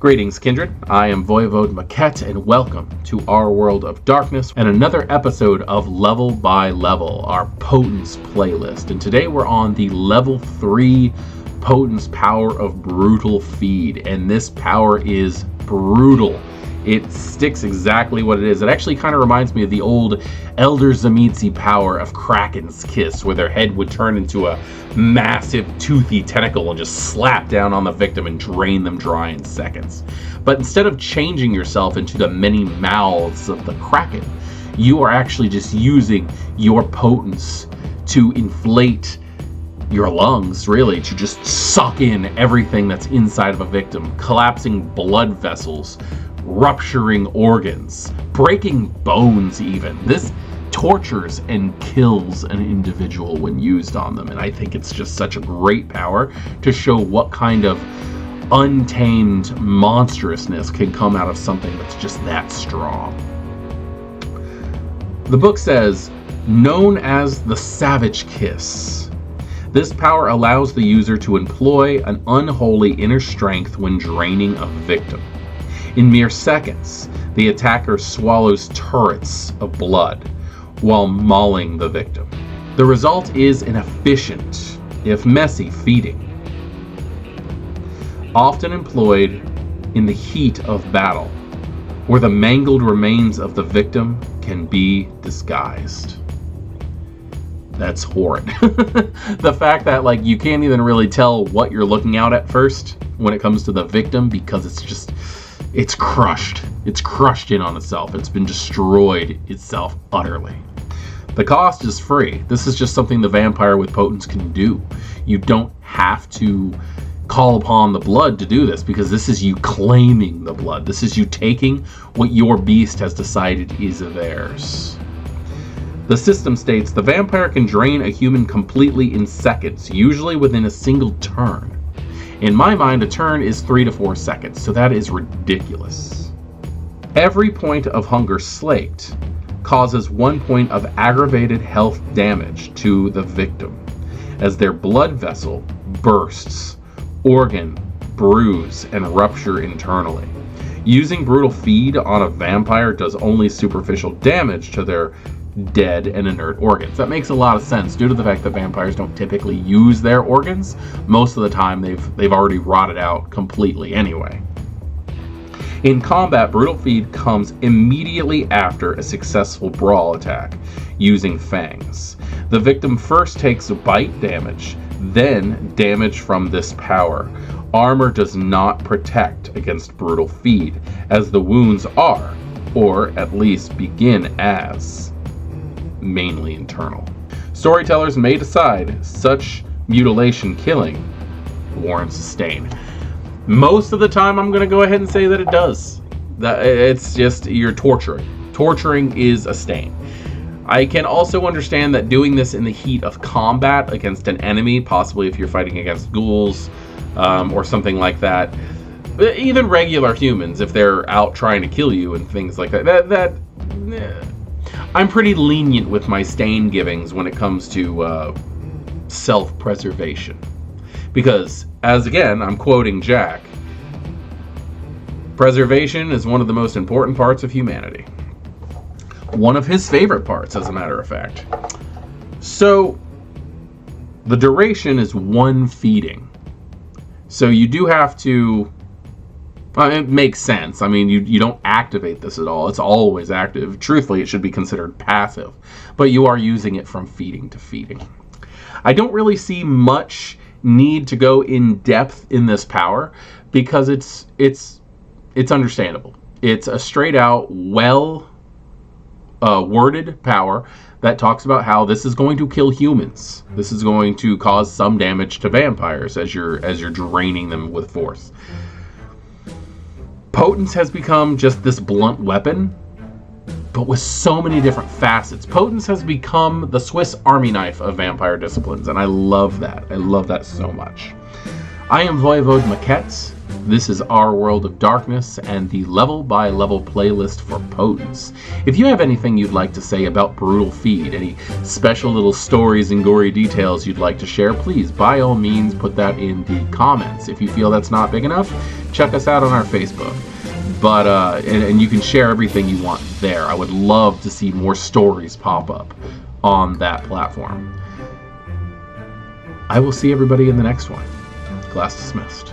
Greetings, Kindred. I am Voivode Maquette, and welcome to our world of darkness and another episode of Level by Level, our Potence playlist. And today we're on the Level 3 Potence power of Brutal Feed, and this power is brutal. It sticks exactly what it is. It actually kind of reminds me of the old Elder Zamitzi power of Kraken's Kiss, where their head would turn into a massive toothy tentacle and just slap down on the victim and drain them dry in seconds. But instead of changing yourself into the many mouths of the Kraken, you are actually just using your potence to inflate your lungs, really, to just suck in everything that's inside of a victim, collapsing blood vessels, rupturing organs, breaking bones even. This tortures and kills an individual when used on them, and I think it's just such a great power to show what kind of untamed monstrousness can come out of something that's just that strong. The book says, known as the Savage Kiss, this power allows the user to employ an unholy inner strength when draining a victim. In mere seconds, the attacker swallows turrets of blood while mauling the victim. The result is an efficient, if messy, feeding, often employed in the heat of battle, where the mangled remains of the victim can be disguised. That's horrid. The fact that you can't even really tell what you're looking at first when it comes to the victim, because it's crushed. It's crushed in on itself. It's been destroyed itself utterly. The cost is free. This is just something the vampire with potence can do. You don't have to call upon the blood to do this, because this is you claiming the blood. This is you taking what your beast has decided is theirs. The system states the vampire can drain a human completely in seconds, usually within a single turn. In my mind, a turn is 3 to 4 seconds, so that is ridiculous. Every point of hunger slaked causes 1 point of aggravated health damage to the victim, as their blood vessel bursts, organ bruise, and rupture internally. Using Brutal Feed on a vampire does only superficial damage to their dead and inert organs. That makes a lot of sense due to the fact that vampires don't typically use their organs. Most of the time they've already rotted out completely anyway. In combat, Brutal Feed comes immediately after a successful brawl attack using fangs. The victim first takes bite damage, then damage from this power. Armor does not protect against Brutal Feed, as the wounds are, or at least begin as, mainly internal. Storytellers may decide such mutilation killing warrants a stain. Most of the time, I'm going to go ahead and say that it does. That it's just you're torturing. Torturing is a stain. I can also understand that doing this in the heat of combat against an enemy, possibly if you're fighting against ghouls or something like that, even regular humans, if they're out trying to kill you and things like that, I'm pretty lenient with my stain givings when it comes to self-preservation. Because, as again, I'm quoting Jack, preservation is one of the most important parts of humanity. One of his favorite parts, as a matter of fact. So, the duration is 1 feeding. So you do have to... it makes sense. I mean, you don't activate this at all. It's always active. Truthfully, it should be considered passive. But you are using it from feeding to feeding. I don't really see much need to go in depth in this power, because it's understandable. It's a straight out, worded power that talks about how this is going to kill humans. This is going to cause some damage to vampires as you're draining them with force. Potence has become just this blunt weapon, but with so many different facets. Potence has become the Swiss Army knife of vampire disciplines, and I love that. I love that so much. I am Voivode Maquette, This is Our World of Darkness and the Level by Level playlist for Potence. If you have anything you'd like to say about Brutal Feed, any special little stories and gory details you'd like to share, please, by all means, put that in the comments. If you feel that's not big enough, check us out on our Facebook. But and you can share everything you want there. I would love to see more stories pop up on that platform. I will see everybody in the next one. Class dismissed.